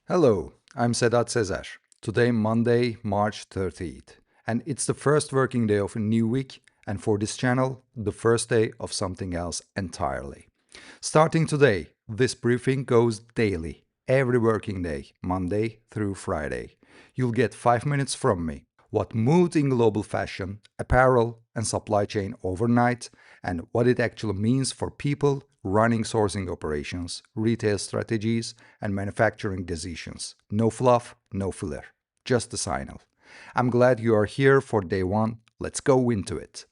Hello, I'm Sedat Sezer. Today, Monday, March 30th, and it's the first working day of a new week, and for this channel, the first day of something else entirely. Starting today, this briefing goes daily, every working day, Monday through Friday. You'll get 5 minutes from me. What moved in global fashion, apparel, and supply chain overnight, and what it actually means for people running sourcing operations, retail strategies, and manufacturing decisions. No fluff, no filler, just the signal. I'm glad you are here for day one. Let's go into it.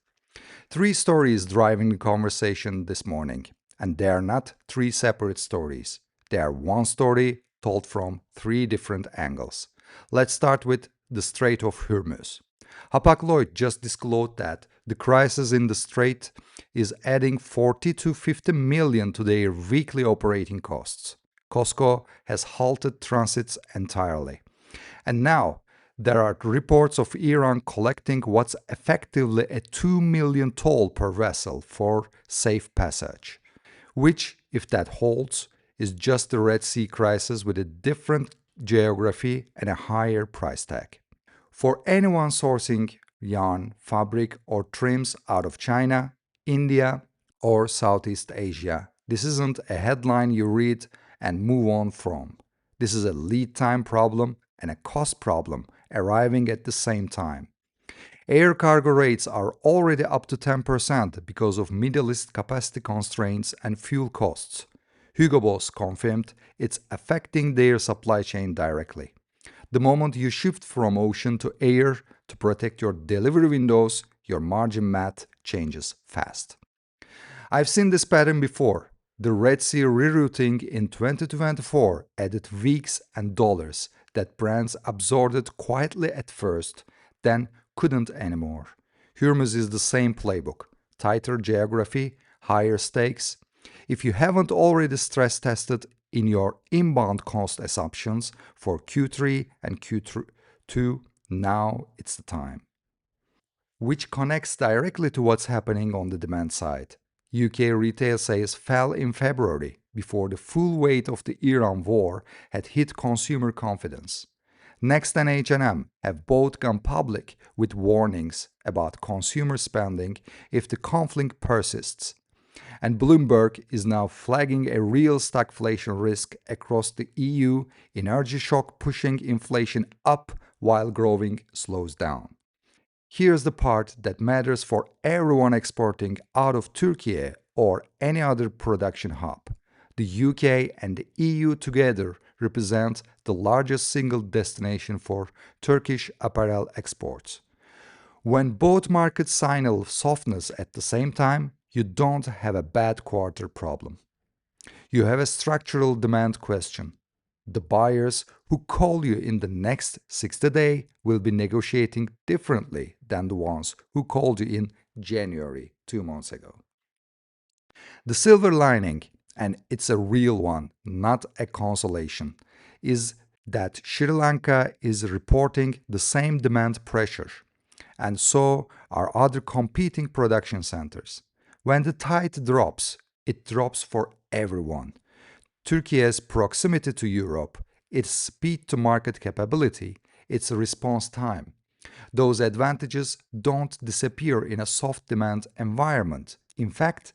Three stories driving the conversation this morning, and they are not three separate stories. They are one story told from three different angles. Let's start with the Strait of Hormuz. Hapag-Lloyd just disclosed that the crisis in the strait is adding 40 to 50 million to their weekly operating costs. COSCO has halted transits entirely. And now there are reports of Iran collecting what's effectively a 2 million toll per vessel for safe passage, which, if that holds, is just the Red Sea crisis with a different geography and a higher price tag. For anyone sourcing yarn, fabric, or trims out of China, India, or Southeast Asia, this isn't a headline you read and move on from. This is a lead time problem and a cost problem arriving at the same time. Air cargo rates are already up to 10% because of Middle East capacity constraints and fuel costs. Hugo Boss confirmed it's affecting their supply chain directly. The moment you shift from ocean to air to protect your delivery windows, your margin math changes fast. I've seen this pattern before. The Red Sea rerouting in 2024 added weeks and dollars that brands absorbed quietly at first, then couldn't anymore. Hormuz is the same playbook: tighter geography, higher stakes. If you haven't already stress tested in your inbound cost assumptions for Q3 and Q2, now it's the time. Which connects directly to what's happening on the demand side. UK retail sales fell in February before the full weight of the Iran war had hit consumer confidence. Next and H&M have both gone public with warnings about consumer spending if the conflict persists. And Bloomberg is now flagging a real stagflation risk across the EU, energy shock pushing inflation up while growing slows down. Here's the part that matters for everyone exporting out of Turkey or any other production hub. The UK and the EU together represent the largest single destination for Turkish apparel exports. When both markets signal softness at the same time, you don't have a bad quarter problem. You have a structural demand question. The buyers who call you in the next 60 days will be negotiating differently than the ones who called you in January 2 months ago. The silver lining, and it's a real one, not a consolation, is that Sri Lanka is reporting the same demand pressure, and so are other competing production centers. When the tide drops, it drops for everyone. Turkey's proximity to Europe, its speed to market capability, its response time. Those advantages don't disappear in a soft demand environment. In fact,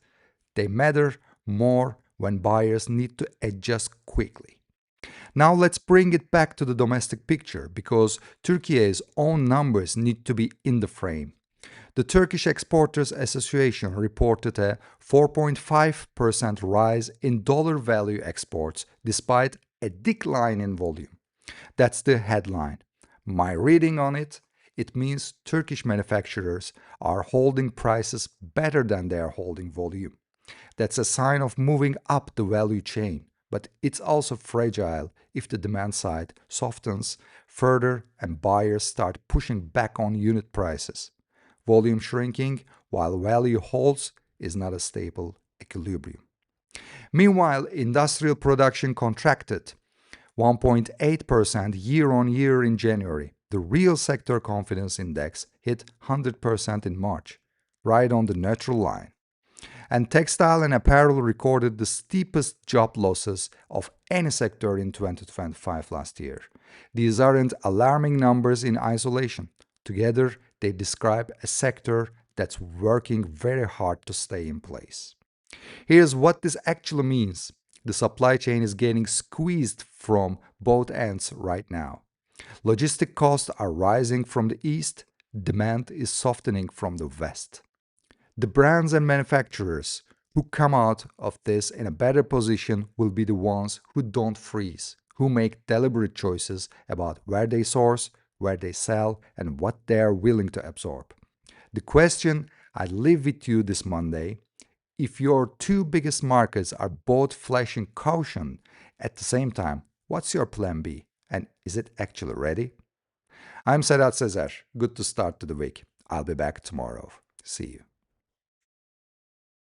they matter more when buyers need to adjust quickly. Now let's bring it back to the domestic picture because Turkey's own numbers need to be in the frame. The Turkish Exporters Association reported a 4.5% rise in dollar value exports despite a decline in volume. That's the headline. My reading on it, it means Turkish manufacturers are holding prices better than they are holding volume. That's a sign of moving up the value chain, but it's also fragile if the demand side softens further and buyers start pushing back on unit prices. Volume shrinking while value holds is not a stable equilibrium. Meanwhile, industrial production contracted 1.8% year on year in January. The real sector confidence index hit 100% in March, right on the neutral line. And textile and apparel recorded the steepest job losses of any sector in 2025 last year. These aren't alarming numbers in isolation. Together, they describe a sector that's working very hard to stay in place. Here's what this actually means: the supply chain is getting squeezed from both ends right now. Logistic costs are rising from the east, demand is softening from the west. The brands and manufacturers who come out of this in a better position will be the ones who don't freeze, who make deliberate choices about where they source, where they sell, and what they are willing to absorb. The question I leave with you this Monday: if your two biggest markets are both flashing caution at the same time, what's your plan B? And is it actually ready? I'm Sedat Sezer. Good to start to the week. I'll be back tomorrow. See you.